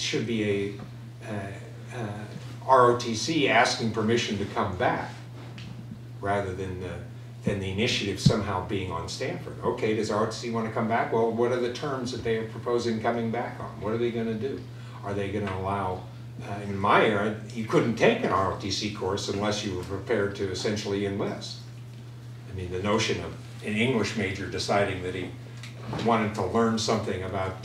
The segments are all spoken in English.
should be a ROTC asking permission to come back, rather than the initiative somehow being on Stanford. Okay, does ROTC want to come back? Well, what are the terms that they are proposing coming back on? What are they going to do? Are they going to allow, in my era, you couldn't take an ROTC course unless you were prepared to essentially enlist. I mean, the notion of an English major deciding that he wanted to learn something about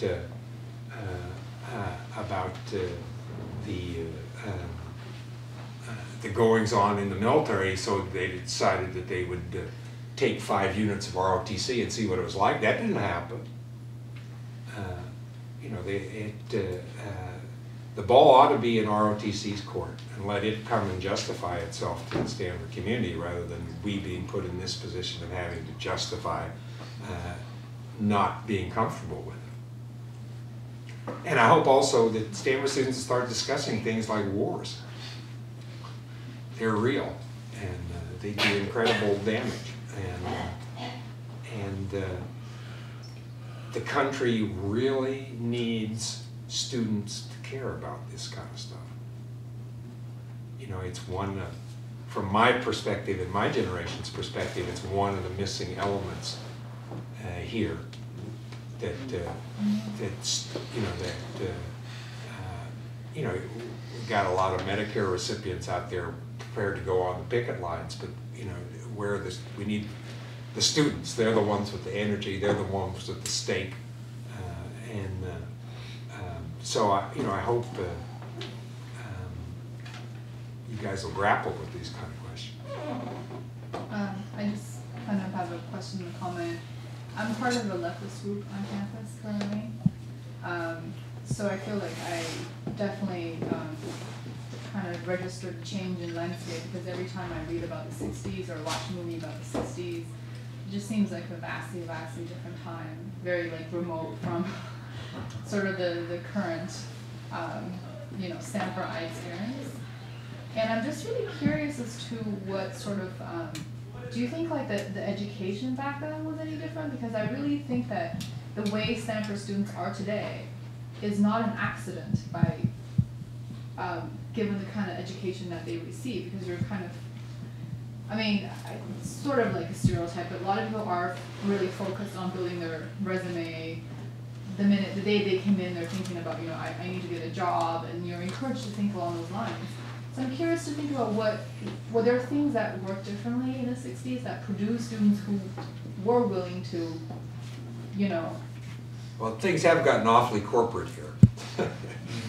the goings-on in the military, so they decided that they would take 5 units of ROTC and see what it was like. That didn't happen. You know, the ball ought to be in ROTC's court, and let it come and justify itself to the Stanford community, rather than we being put in this position of having to justify not being comfortable with it. And I hope also that Stanford students start discussing things like wars. They're real, and they do incredible damage. And the country really needs students to care about this kind of stuff. You know, it's one, from my perspective and my generation's perspective, it's one of the missing elements here that we've got a lot of Medicare recipients out there prepared to go on the picket lines, but you know, we need the students. They're the ones with the energy. They're the ones with the stake, so I hope you guys will grapple with these kind of questions. I just kind of have a question and comment. I'm part of a leftist group on campus currently, so I feel like I definitely kind of registered a change in landscape, because every time I read about the 60s or watch a movie about the 60s, it just seems like a vastly different time, very like remote from sort of the current, Stanford I experience. And I'm just really curious as to what sort of, do you think like the education back then was any different? Because I really think that the way Stanford students are today is not an accident by, given the kind of education that they receive, because you're kind of, it's sort of like a stereotype, but a lot of people are really focused on building their resume. The day they come in, they're thinking about, I need to get a job, and you're encouraged to think along those lines. So I'm curious to think about were there things that worked differently in the 60s that produced students who were willing to, Well, things have gotten awfully corporate here.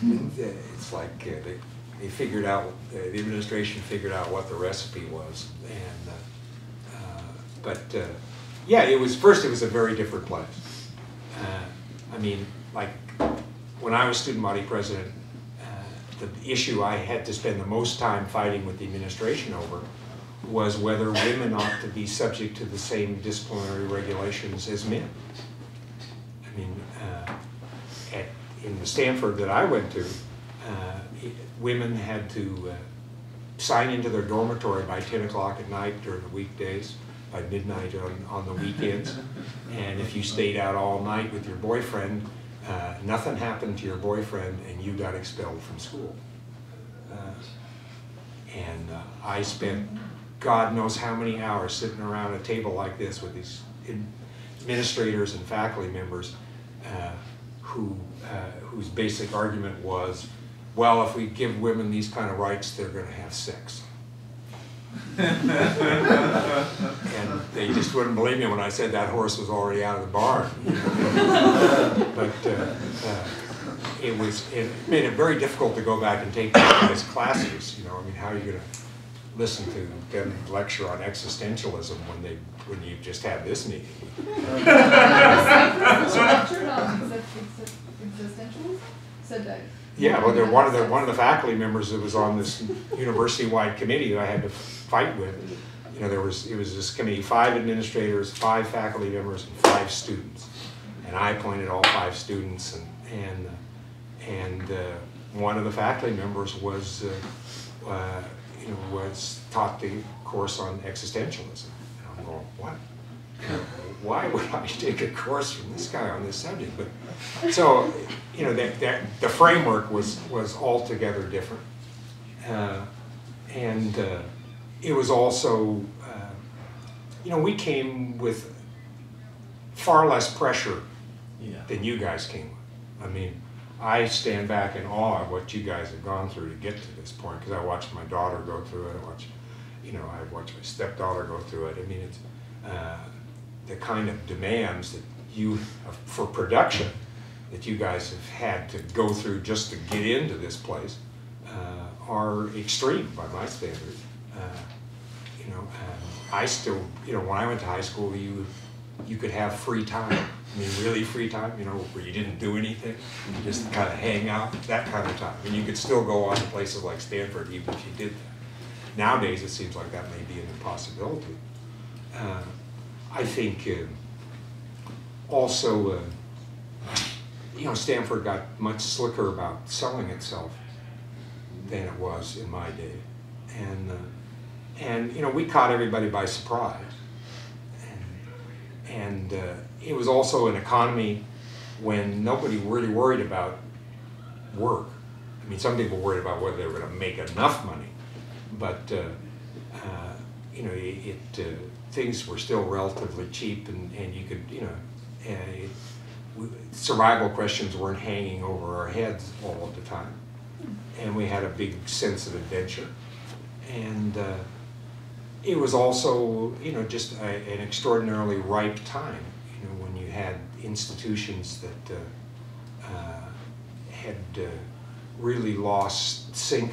It's like they figured out, the administration figured out what the recipe was, and yeah, it was a very different place. Like when I was student body president, the issue I had to spend the most time fighting with the administration over was whether women ought to be subject to the same disciplinary regulations as men. In the Stanford that I went to, women had to sign into their dormitory by 10 o'clock at night during the weekdays, by midnight on the weekends, and if you stayed out all night with your boyfriend, nothing happened to your boyfriend and you got expelled from school. I spent God knows how many hours sitting around a table like this with these administrators and faculty members whose basic argument was, well, if we give women these kind of rights, they're going to have sex. And they just wouldn't believe me when I said that horse was already out of the barn. But it made it very difficult to go back and take these classes. How are you going to listen to them lecture on existentialism when you just have this meeting? Yeah, well, one of the faculty members that was on this university-wide committee that I had to fight with. It was this committee, 5 administrators, 5 faculty members, and 5 students, and I appointed all 5 students, and one of the faculty members was taught the course on existentialism. And I'm going, what? Why would I take a course from this guy on this subject? But so, you know, the framework was altogether different, and it was also, you know, we came with far less pressure than you guys came with. I mean, I stand back in awe of what you guys have gone through to get to this point, because I watched my daughter go through it. I watched my stepdaughter go through it. I mean, it's the kind of demands that for production that you guys have had to go through just to get into this place are extreme by my standards. You know, I still, you know, when I went to high school, you could have free time. I mean, really free time, you know, where you didn't do anything, you just kind of hang out, that kind of time. And you could still go on to places like Stanford even if you did that. Nowadays, it seems like that may be an impossibility. I think also, you know, Stanford got much slicker about selling itself than it was in my day. And you know, we caught everybody by surprise. And it was also an economy when nobody really worried about work. I mean, some people worried about whether they were going to make enough money, but you know, things were still relatively cheap, and you could, you know, survival questions weren't hanging over our heads all of the time, and we had a big sense of adventure, and it was also, you know, just an extraordinarily ripe time, you know, when you had institutions that had really lost sync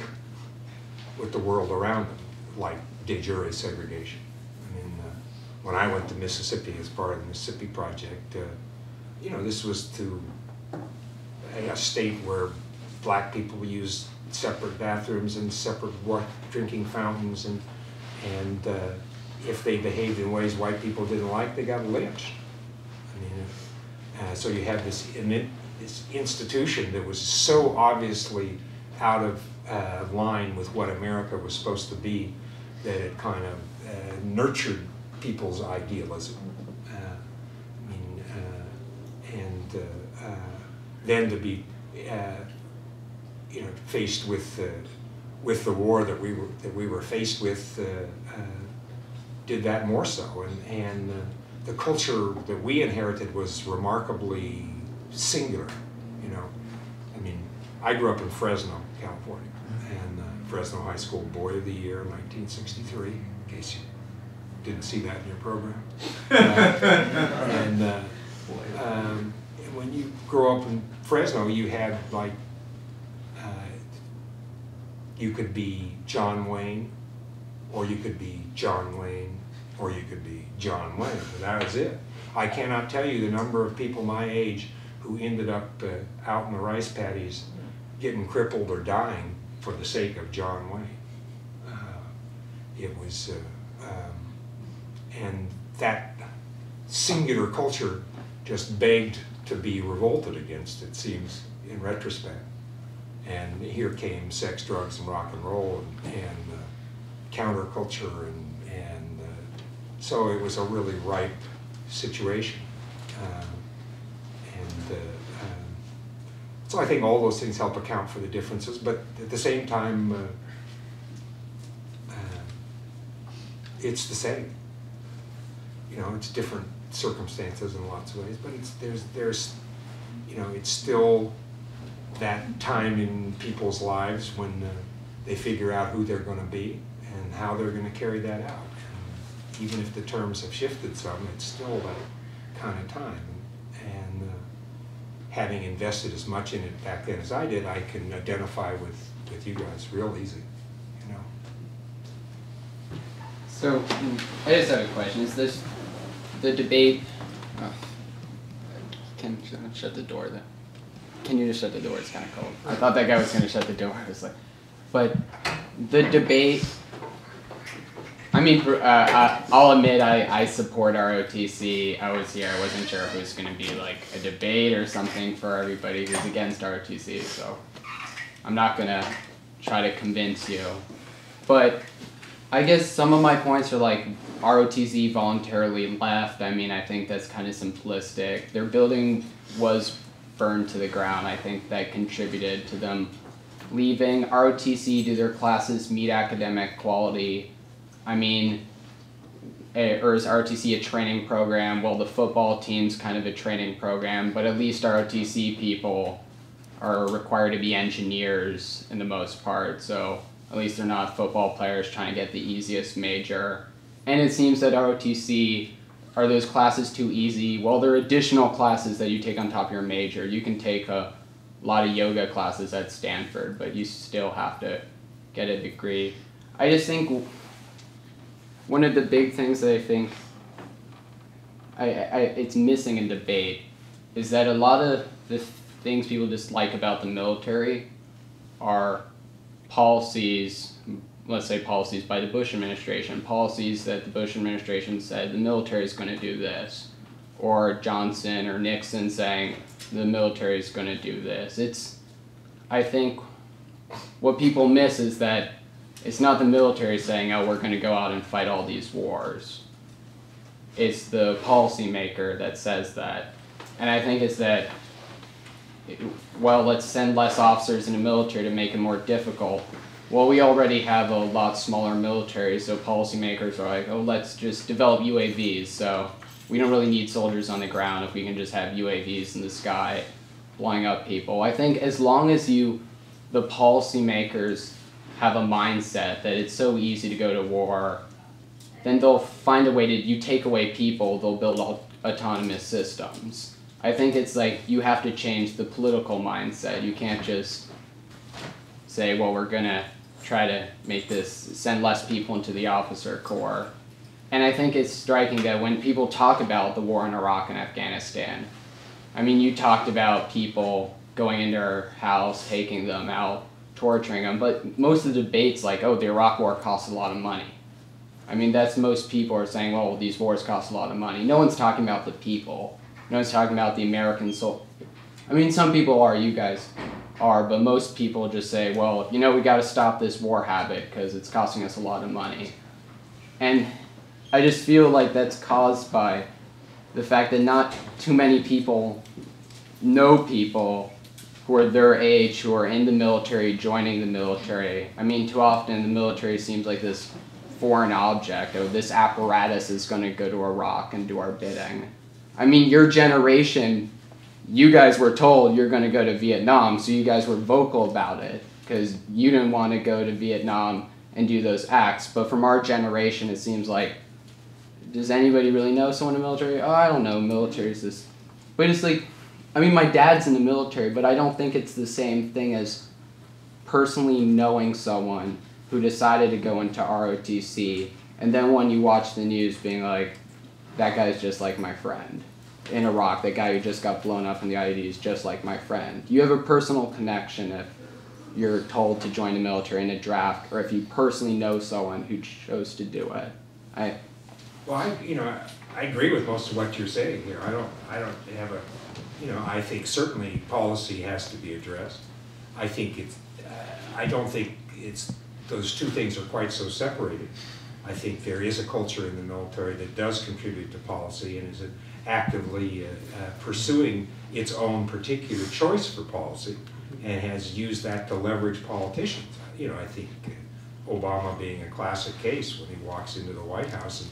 with the world around them, like de jure segregation. I mean, when I went to Mississippi as part of the Mississippi Project, you know, this was to a state where black people used separate bathrooms and separate drinking fountains, and if they behaved in ways white people didn't like, they got lynched. I mean, so you have this institution that was so obviously out of line with what America was supposed to be, that it kind of nurtured people's idealism. I mean, and then to be, you know, faced with the war that we were faced with, did that more so, and the culture that we inherited was remarkably singular. You know, I mean, I grew up in Fresno, California, and Fresno High School Boy of the Year in 1963. In case you didn't see that in your program, and when you grow up in Fresno, you had like. You could be John Wayne, or you could be John Wayne, or you could be John Wayne. That was it. I cannot tell you the number of people my age who ended up out in the rice paddies getting crippled or dying for the sake of John Wayne. It was, and that singular culture just begged to be revolted against, it seems, in retrospect. And here came sex, drugs, and rock and roll, and counterculture, and so it was a really ripe situation. So I think all those things help account for the differences, but at the same time, it's the same. You know, it's different circumstances in lots of ways, but there's you know, it's still that time in people's lives when they figure out who they're going to be and how they're going to carry that out. And even if the terms have shifted some, it's still that kind of time. And having invested as much in it back then as I did, I can identify with you guys real easy, you know. So I just have a question. Is this the debate? Can shut the door then. Can you just shut the door? It's kind of cold. I thought that guy was going to shut the door. I was like, but the debate, I mean, I'll admit I support ROTC. I was here. I wasn't sure if it was going to be like a debate or something for everybody who's against ROTC. So I'm not going to try to convince you. But I guess some of my points are like ROTC voluntarily left. I mean, I think that's kind of simplistic. Their building was burned to the ground. I think that contributed to them leaving. ROTC, do their classes meet academic quality? I mean, or is ROTC a training program? Well, the football team's kind of a training program, but at least ROTC people are required to be engineers in the most part, so at least they're not football players trying to get the easiest major. And it seems that ROTC, are those classes too easy? Well, there are additional classes that you take on top of your major. You can take a lot of yoga classes at Stanford, but you still have to get a degree. I just think one of the big things that I think it's missing in debate is that a lot of the things people dislike about the military are policies, let's say policies by the Bush administration, policies that the Bush administration said the military is going to do this, or Johnson or Nixon saying the military is going to do this. I think what people miss is that it's not the military saying, oh, we're going to go out and fight all these wars. It's the policymaker that says that. And I think it's that, well, let's send less officers in the military to make it more difficult. Well, we already have a lot smaller military, so policymakers are like, oh, let's just develop UAVs, so we don't really need soldiers on the ground if we can just have UAVs in the sky blowing up people. I think as long as the policymakers have a mindset that it's so easy to go to war, then they'll find a way to, you take away people, they'll build autonomous systems. I think it's like you have to change the political mindset. You can't just say, well, we're going to try to make this, send less people into the officer corps. And I think it's striking that when people talk about the war in Iraq and Afghanistan, I mean, you talked about people going into their house, taking them out, torturing them, but most of the debates like, oh, the Iraq war costs a lot of money. I mean, that's most people are saying, well, these wars cost a lot of money. No one's talking about the people. No one's talking about the American soul. I mean, some people are, you guys are, but most people just say, well, you know, we got to stop this war habit because it's costing us a lot of money. And I just feel like that's caused by the fact that not too many people know people who are their age, who are in the military, joining the military. I mean, too often the military seems like this foreign object, or this apparatus is going to go to Iraq and do our bidding. I mean, your generation, you guys were told you're going to go to Vietnam, so you guys were vocal about it, because you didn't want to go to Vietnam and do those acts. But from our generation, it seems like, does anybody really know someone in the military? Oh, I don't know, military is this. But it's like, I mean, my dad's in the military, but I don't think it's the same thing as personally knowing someone who decided to go into ROTC, and then when you watch the news being like, that guy's just like my friend. In Iraq, that guy who just got blown up in the IED is just like my friend. You have a personal connection if you're told to join the military in a draft, or if you personally know someone who chose to do it. I agree with most of what you're saying here. I don't have a, I think certainly policy has to be addressed. I think I don't think those two things are quite so separated. I think there is a culture in the military that does contribute to policy and is actively pursuing its own particular choice for policy and has used that to leverage politicians. I think Obama being a classic case when he walks into the White House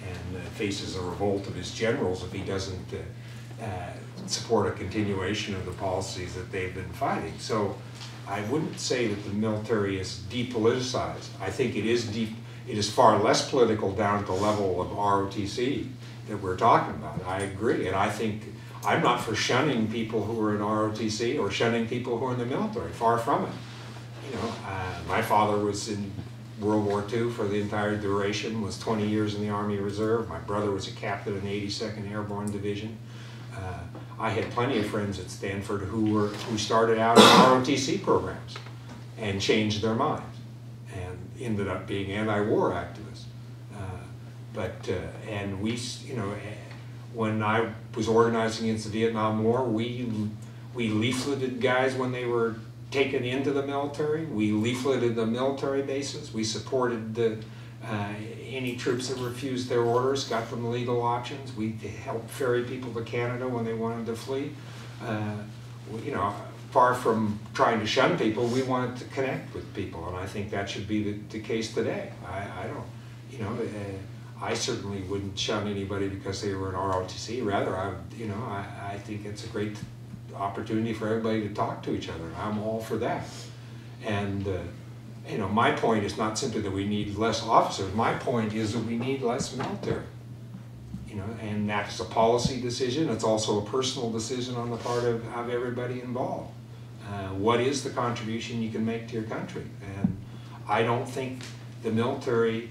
and faces a revolt of his generals if he doesn't support a continuation of the policies that they've been fighting. So I wouldn't say that the military is depoliticized. I think it is far less political down at the level of ROTC that we're talking about. I agree, and I think I'm not for shunning people who are in ROTC or shunning people who are in the military, far from it. My father was in World War II for the entire duration, was 20 years in the Army Reserve. My brother was a captain in the 82nd Airborne Division. I had plenty of friends at Stanford who started out in ROTC programs and changed their minds and ended up being anti-war activists. And we, when I was organizing against the Vietnam War, we leafleted guys when they were taken into the military. We leafleted the military bases. We supported Any troops that refused their orders got them legal options. We helped ferry people to Canada when they wanted to flee. You know, far from trying to shun people, we wanted to connect with people, and I think that should be the case today. I don't, you know, I certainly wouldn't shun anybody because they were an ROTC. Rather, I think it's a great opportunity for everybody to talk to each other. I'm all for that. And you know, my point is not simply that we need less officers. My point is that we need less military. You know, and that's a policy decision. It's also a personal decision on the part of everybody involved. What is the contribution you can make to your country? And I don't think the military,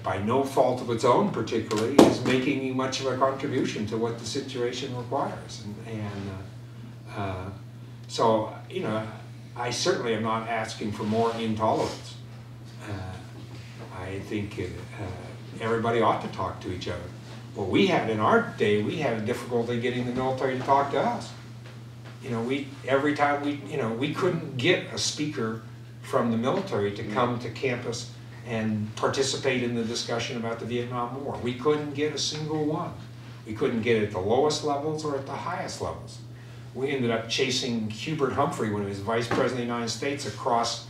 by no fault of its own particularly, is making much of a contribution to what the situation requires. So, you know, I certainly am not asking for more intolerance. I think everybody ought to talk to each other. Well, we had in our day, we had a difficulty getting the military to talk to us. You know, every time we couldn't get a speaker from the military to come to campus and participate in the discussion about the Vietnam War. We couldn't get a single one. We couldn't get it at the lowest levels or at the highest levels. We ended up chasing Hubert Humphrey when he was Vice President of the United States across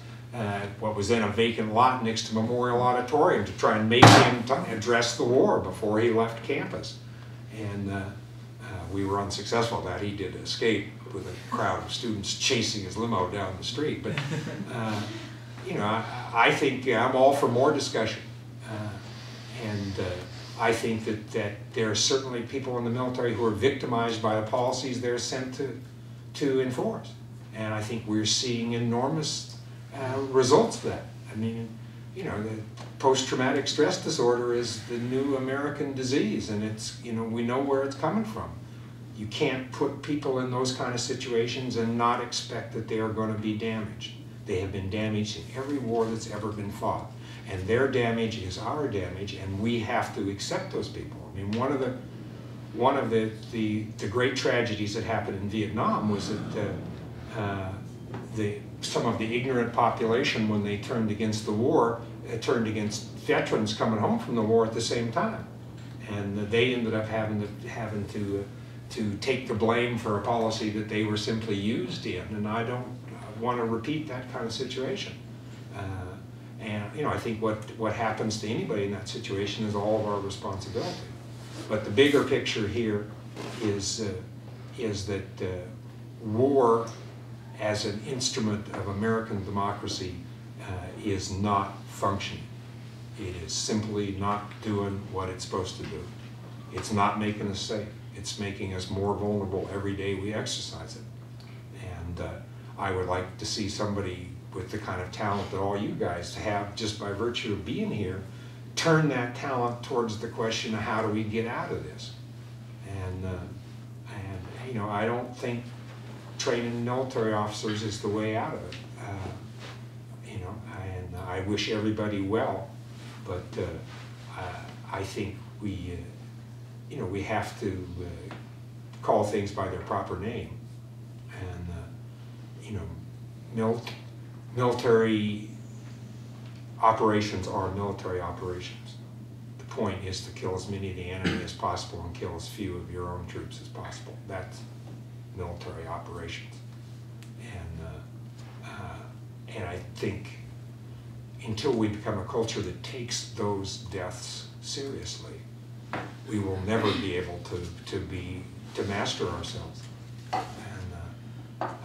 what was then a vacant lot next to Memorial Auditorium to try and make him address the war before he left campus. And we were unsuccessful at that. He did escape with a crowd of students chasing his limo down the street. But you know, I think I'm all for more discussion. I think that there are certainly people in the military who are victimized by the policies they're sent to enforce. And I think we're seeing enormous results of that. I mean, you know, the post-traumatic stress disorder is the new American disease, and it's, you know, we know where it's coming from. You can't put people in those kind of situations and not expect that they are going to be damaged. They have been damaged in every war that's ever been fought. And their damage is our damage, and we have to accept those people. I mean, one of the great tragedies that happened in Vietnam was that some of the ignorant population, when they turned against the war, turned against veterans coming home from the war at the same time, and they ended up having to take the blame for a policy that they were simply used in. And I don't want to repeat that kind of situation. And you know, I think what happens to anybody in that situation is all of our responsibility. But the bigger picture here is that war as an instrument of American democracy is not functioning. It is simply not doing what it's supposed to do. It's not making us safe. It's making us more vulnerable every day we exercise it. And I would like to see somebody with the kind of talent that all you guys have, just by virtue of being here, turn that talent towards the question of how do we get out of this. And you know, I don't think training military officers is the way out of it. You know, and I wish everybody well, but I think we, you know, we have to call things by their proper name. And you know, military operations are military operations. The point is to kill as many of the enemy as possible and kill as few of your own troops as possible. That's military operations. And I think until we become a culture that takes those deaths seriously, we will never be able to master ourselves. And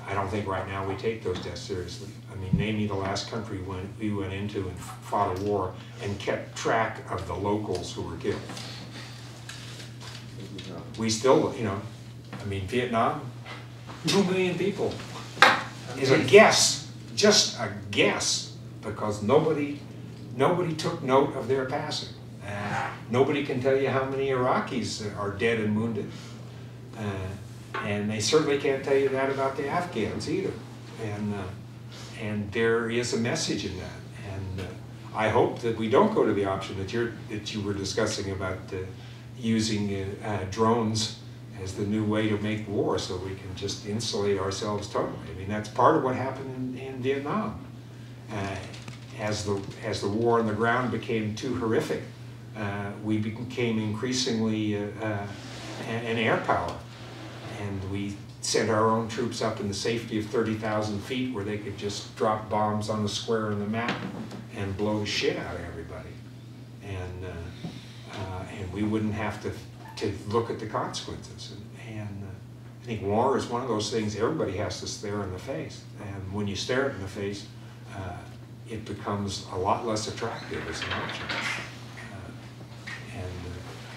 I don't think right now we take those deaths seriously. I mean, name me the last country we went into and fought a war and kept track of the locals who were killed. We still, you know, I mean, Vietnam, 2 million people is a guess, just a guess, because nobody took note of their passing. Nobody can tell you how many Iraqis are dead and wounded. And they certainly can't tell you that about the Afghans either. And there is a message in that. And I hope that we don't go to the option that you were discussing about using drones as the new way to make war, so we can just insulate ourselves totally. I mean, that's part of what happened in Vietnam. as the war on the ground became too horrific, we became increasingly an air power, and we sent our own troops up in the safety of 30,000 feet where they could just drop bombs on the square on the map and blow the shit out of everybody. And we wouldn't have to look at the consequences. And I think war is one of those things everybody has to stare in the face. And when you stare it in the face, it becomes a lot less attractive as an option.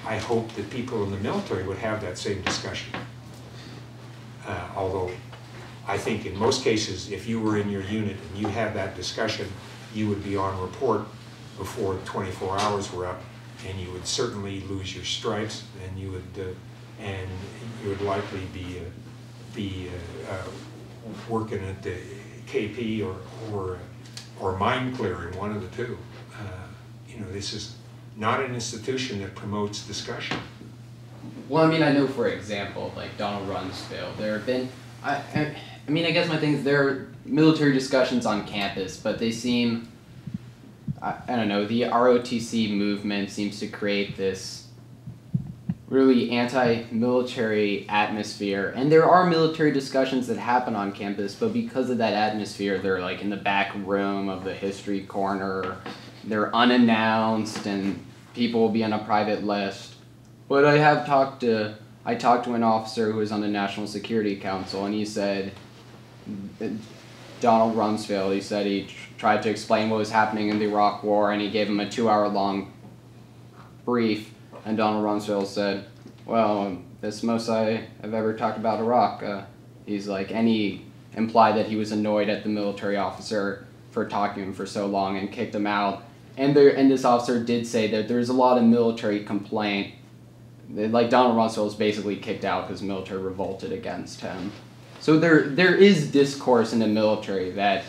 I hope that people in the military would have that same discussion. Although I think in most cases, if you were in your unit and you had that discussion, you would be on report before 24 hours were up, and you would certainly lose your stripes, and you would likely be working at the KP or mine clearing, one of the two. You know, this is not an institution that promotes discussion. Well, I mean, I know, for example, like Donald Rumsfeld, there have been, I mean, I guess my thing is there are military discussions on campus, but they seem, I don't know, the ROTC movement seems to create this really anti-military atmosphere, and there are military discussions that happen on campus, but because of that atmosphere, they're like in the back room of the history corner, they're unannounced, and people will be on a private list. But I talked to an officer who was on the National Security Council, and he said, Donald Rumsfeld, he said he tried to explain what was happening in the Iraq War, and he gave him a 2-hour-long brief, and Donald Rumsfeld said, well, that's the most I have ever talked about Iraq. He's like, and he implied that he was annoyed at the military officer for talking to him for so long and kicked him out. And this officer did say that there's a lot of military complaint. Like Donald Rumsfeld was basically kicked out because the military revolted against him. So there is discourse in the military that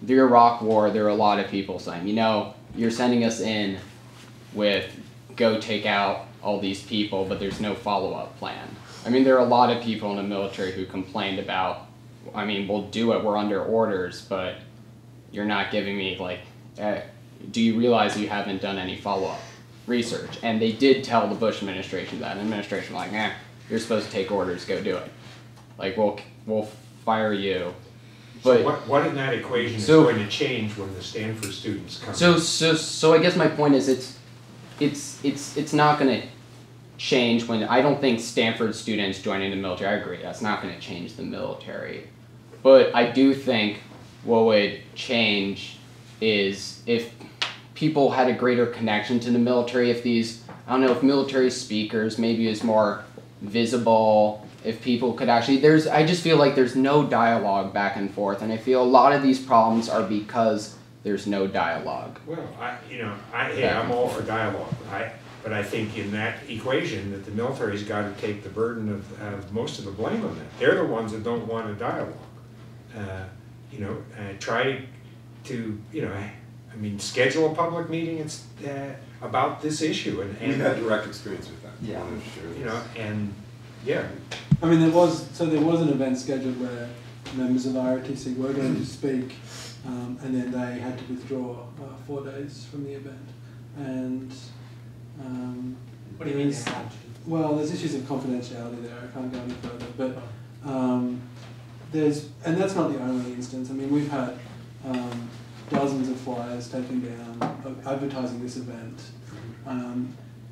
the Iraq War, there are a lot of people saying, you know, you're sending us in with go take out all these people, but there's no follow-up plan. I mean, there are a lot of people in the military who complained about, I mean, we'll do it, we're under orders, but you're not giving me, like, do you realize you haven't done any follow-up research? And they did tell the Bush administration that, and the administration was like, you're supposed to take orders, go do it. Like, we'll fire you. But so what in that equation is going to change when the Stanford students come? So I guess my point is it's not going to change when, I don't think Stanford students joining the military, I agree, that's not going to change the military. But I do think what would change is if people had a greater connection to the military, if these, I don't know, if military speakers maybe is more visible, if people could actually, I just feel like there's no dialogue back and forth, and I feel a lot of these problems are because there's no dialogue. Well, I'm all for dialogue, but I think in that equation that the military's got to take the burden of most of the blame on that. They're the ones that don't want a dialogue. Try to, I mean, schedule a public meeting about this issue. And we've had direct experience with that. Yeah. And yeah. I mean, there was an event scheduled where members of ROTC were going to speak, and then they had to withdraw 4 days from the event. And what do you mean they had to? Well, there's issues of confidentiality there. I can't go any further, but and that's not the only instance. I mean, we've had dozens of flyers taken down advertising this event.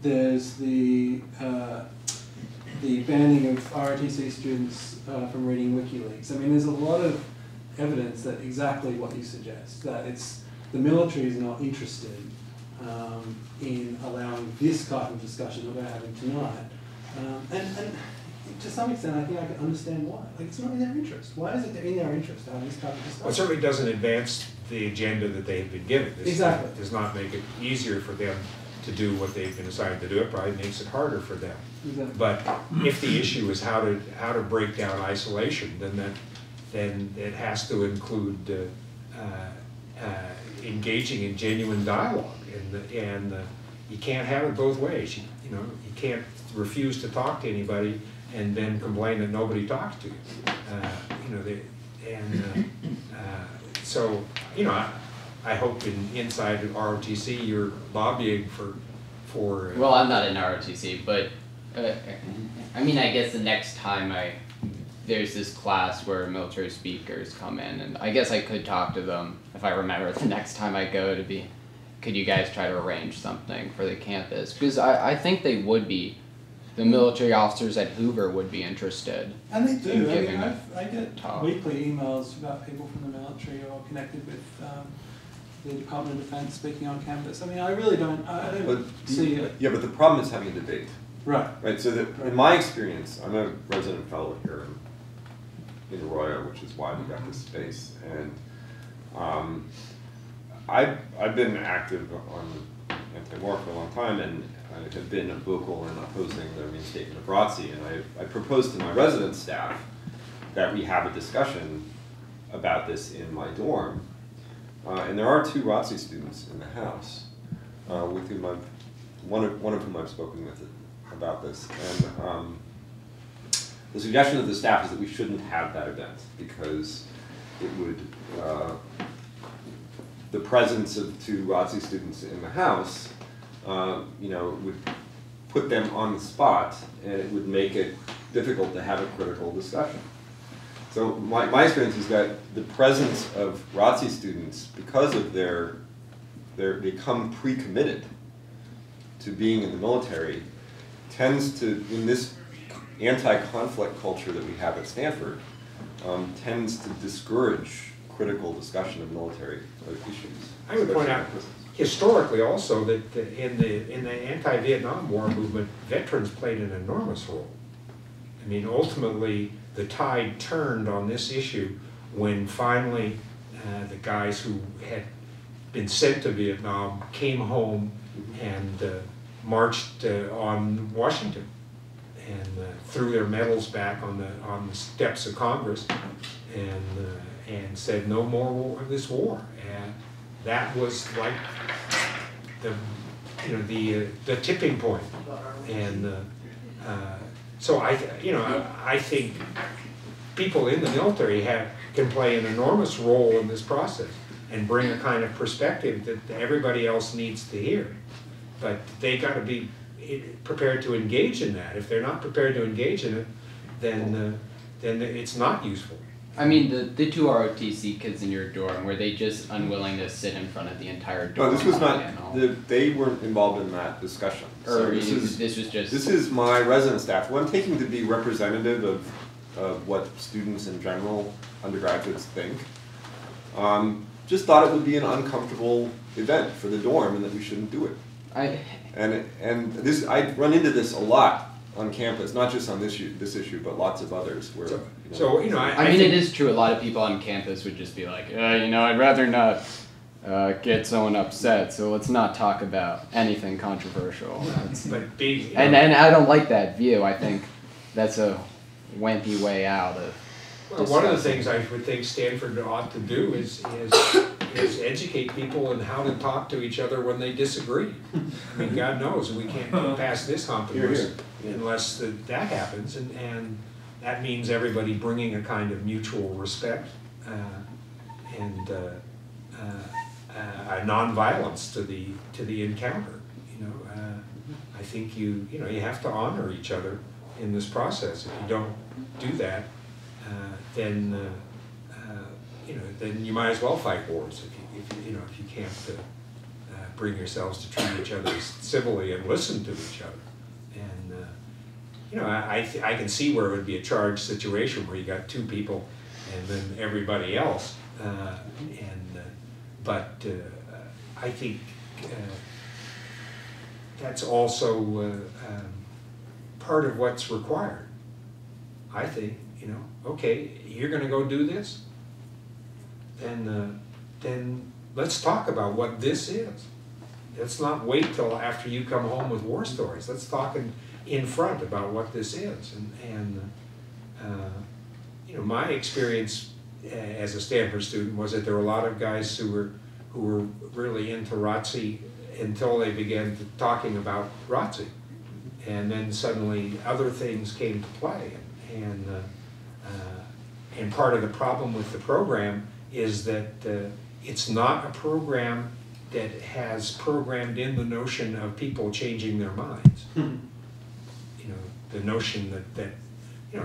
There's the banning of ROTC students from reading WikiLeaks. I mean, there's a lot of evidence that exactly what you suggest, that the military is not interested in allowing this kind of discussion that we're having tonight. And to some extent, I think I can understand why. Like, it's not in their interest. Why is it in their interest to have this kind of discussion? Well, it certainly doesn't advance the agenda that they've been given. This exactly. Does not make it easier for them to do what they've been assigned to do. It probably makes it harder for them. Exactly. But if the issue is how to break down isolation, then it has to include engaging in genuine dialogue, and you can't have it both ways. You can't refuse to talk to anybody and then complain that nobody talked to you. So I hope inside of ROTC you're lobbying for. Well, I'm not in ROTC, but I mean, I guess the next time there's this class where military speakers come in, and I guess I could talk to them if I remember the next time I go to be. Could you guys try to arrange something for the campus? Because I think they would be. The military officers at Hoover would be interested. And they do. I giving mean, I get talk. weekly emails about people from the military or connected with the Department of Defense speaking on campus. I mean, I really don't. I don't see it. Yeah, but the problem is having a debate. Right. Right. So that in my experience, I'm a resident fellow here in Arroyo, which is why we got this space, and I've been active on anti-war for a long time, and I have been vocal in opposing the reinstatement of ROTC, and I proposed to my resident staff that we have a discussion about this in my dorm. And there are 2 ROTC students in the house with whom one of whom I've spoken with about this. And the suggestion of the staff is that we shouldn't have that event because it would, the presence of 2 ROTC students in the house, would put them on the spot, and it would make it difficult to have a critical discussion. So my experience is that the presence of ROTC students, because of they come pre-committed to being in the military, tends to, in this anti-conflict culture that we have at Stanford, tends to discourage critical discussion of military issues. I would point out historically also that in the anti-Vietnam War movement, veterans played an enormous role. I mean, ultimately, the tide turned on this issue when finally the guys who had been sent to Vietnam came home and marched on Washington and threw their medals back on the steps of Congress and said no more of this war. And that was like the tipping point. And so I think people in the military can play an enormous role in this process and bring a kind of perspective that everybody else needs to hear. But they got to be prepared to engage in that. If they're not prepared to engage in it, then it's not useful. I mean, the 2 ROTC kids in your dorm, were they just unwilling to sit in front of the entire dorm? No, this was not, they weren't involved in that discussion. So this was just... This is my resident staff, who I'm taking to be representative of what students in general, undergraduates, think. Just thought it would be an uncomfortable event for the dorm and that we shouldn't do it. I run into this a lot on campus, not just on this issue, but lots of others. Where I mean, it is true. A lot of people on campus would just be like, I'd rather not get someone upset, so let's not talk about anything controversial. And I don't like that view. I think that's a wimpy way out of. Well, one of the things I would think Stanford ought to do is educate people in how to talk to each other when they disagree. I mean, God knows we can't get past this compromise unless that happens, and that means everybody bringing a kind of mutual respect and a nonviolence to the encounter. I think you have to honor each other in this process. If you don't do that, then you might as well fight wars if you can't bring yourselves to treat each other civilly and listen to each other. And I can see where it would be a charged situation where you got 2 people and then everybody else. But I think that's also part of what's required. I think, okay, you're going to go do this, then let's talk about what this is. Let's not wait till after you come home with war stories. Let's talk in front about what this is. My experience as a Stanford student was that there were a lot of guys who were really into ROTC until they began talking about ROTC, and then suddenly other things came to play. And part of the problem with the program is that it's not a program that has programmed in the notion of people changing their minds. You know, the notion that you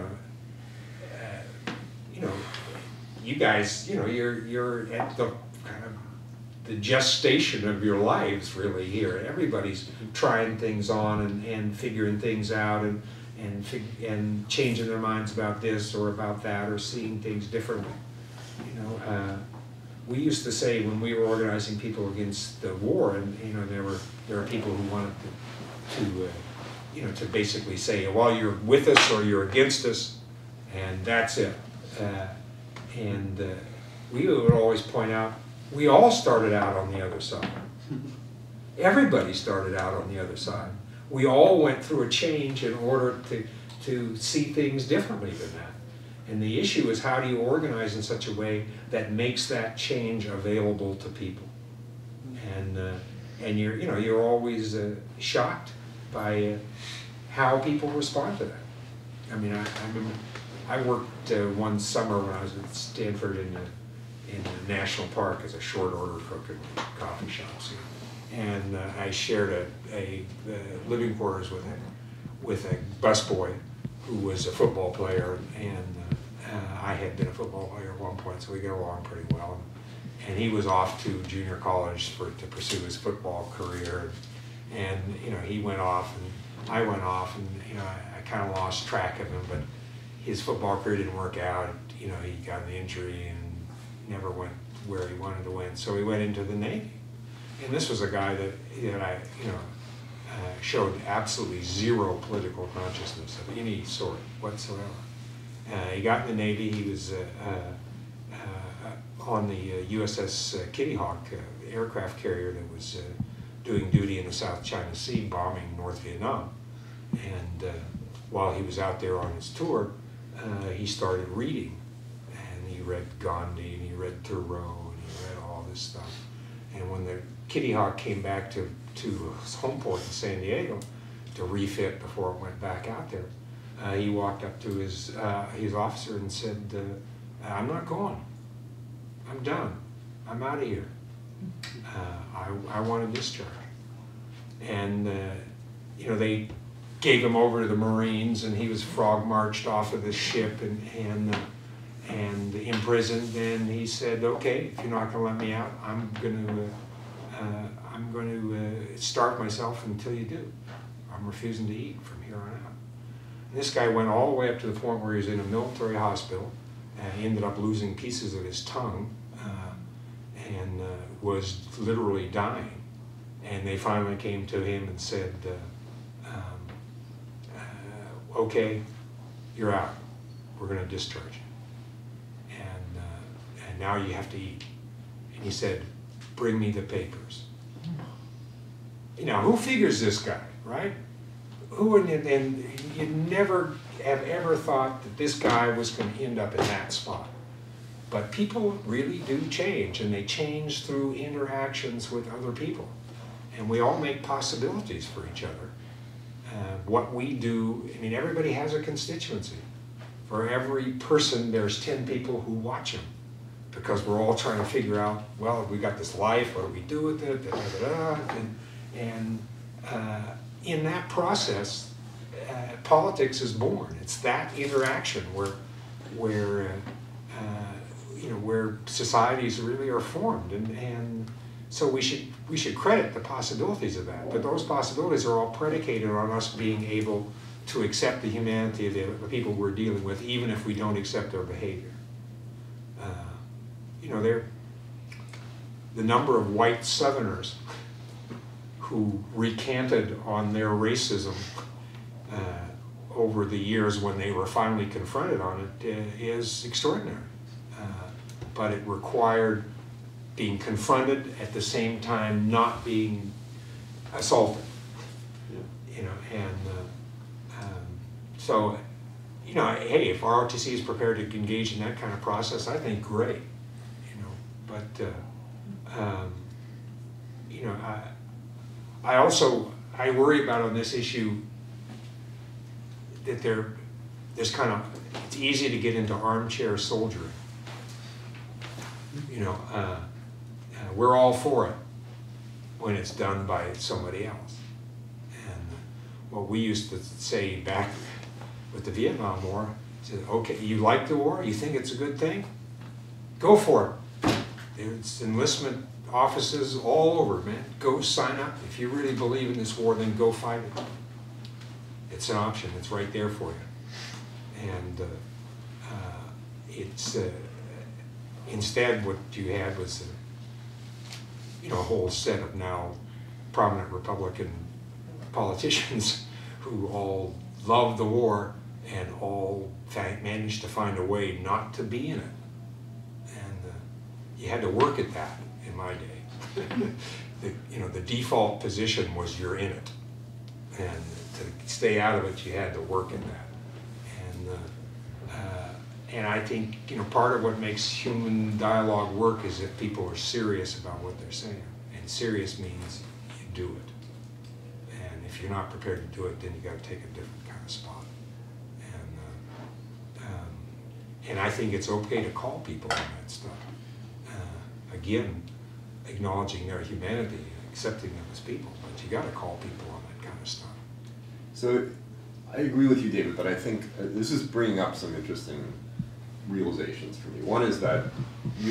know, you guys, you know, you're at the kind of the gestation of your lives really here. Everybody's trying things on and figuring things out and changing their minds about this or about that or seeing things differently. You know, we used to say when we were organizing people against the war, and you know, there are people who wanted to you know, to basically say, well, you're with us or you're against us, and that's it. We would always point out, we all started out on the other side. Everybody started out on the other side. We all went through a change in order to see things differently than that. And the issue is, how do you organize in such a way that makes that change available to people? And you're always shocked by how people respond to that. I mean, I remember I worked one summer when I was at Stanford in the national park as a short order cook in coffee shops, and I shared a living quarters with a busboy who was a football player, and I had been a football player at one point, so we got along pretty well. And he was off to junior college to pursue his football career, and you know, he went off and I went off, and you know, I kind of lost track of him, but his football career didn't work out. You know, he got an injury and never went where he wanted to win, so he went into the Navy. And this was a guy that I, you know, showed absolutely zero political consciousness of any sort whatsoever. He got in the Navy. He was on the USS Kitty Hawk aircraft carrier that was doing duty in the South China Sea, bombing North Vietnam. And while he was out there on his tour, he started reading. And he read Gandhi, and he read Thoreau, and he read all this stuff. And when the Kitty Hawk came back to his home port in San Diego to refit before it went back out there, he walked up to his officer and said, I'm not going. I'm done. I'm out of here. I want a discharge. And you know, they gave him over to the Marines, and he was frog marched off of the ship and imprisoned. And he said, okay, if you're not going to let me out, I'm going to starve myself until you do. I'm refusing to eat from here on out. And this guy went all the way up to the point where he was in a military hospital, and he ended up losing pieces of his tongue, and was literally dying. And they finally came to him and said, okay, you're out. We're going to discharge you. And now you have to eat. And he said, bring me the papers. You know, who figures this guy, right? Who, and you never have ever thought that this guy was going to end up in that spot. But people really do change, and they change through interactions with other people. And we all make possibilities for each other. What we do, I mean, everybody has a constituency. For every person, there's 10 people who watch him, because we're all trying to figure out, well, we got this life, what do we do with it? And in that process, politics is born. It's that interaction where you know, where societies really are formed, and so we should credit the possibilities of that. But those possibilities are all predicated on us being able to accept the humanity of the people we're dealing with, even if we don't accept their behavior. You know, the number of white Southerners who recanted on their racism over the years when they were finally confronted on it is extraordinary. But it required being confronted at the same time not being assaulted. You know, and so, you know, hey, if ROTC is prepared to engage in that kind of process, I think great. You know, but you know, I worry about on this issue that there's kind of, it's easy to get into armchair soldiering. You know, we're all for it when it's done by somebody else. And what we used to say back with the Vietnam War, said, okay, you like the war? You think it's a good thing? Go for it. There's enlistment offices all over, man. Go sign up. If you really believe in this war, then go fight it. It's an option. It's right there for you. And instead what you had was a whole set of now prominent Republican politicians who all loved the war and all managed to find a way not to be in it. And you had to work at that in my day. The default position was you're in it. And to stay out of it, you had to work in that. And I think part of what makes human dialogue work is if people are serious about what they're saying. And serious means you do it. And if you're not prepared to do it, then you got to take a different kind of spot. And I think it's okay to call people on that stuff. Again, acknowledging their humanity and accepting them as people, but you got to call people on that kind of stuff. So I agree with you, David, but I think this is bringing up some interesting realizations for me. One is that in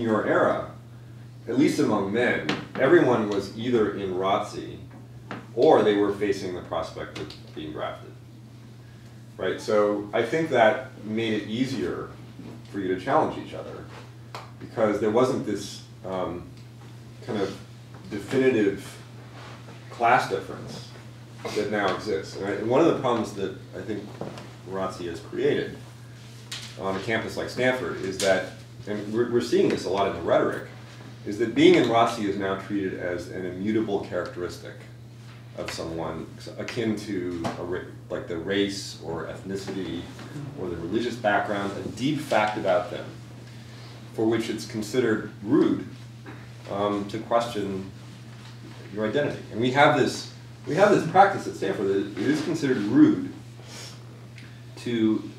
your era, at least among men, everyone was either in ROTC or they were facing the prospect of being drafted. Right? So I think that made it easier for you to challenge each other because there wasn't this kind of definitive class difference that now exists. And one of the problems that I think ROTC has created on a campus like Stanford is that, and we're seeing this a lot in the rhetoric, is that being in ROTC is now treated as an immutable characteristic of someone, akin to like the race or ethnicity or the religious background, a deep fact about them, for which it's considered rude to question your identity. And we have this practice at Stanford that it is considered rude to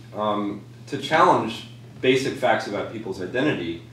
challenge basic facts about people's identity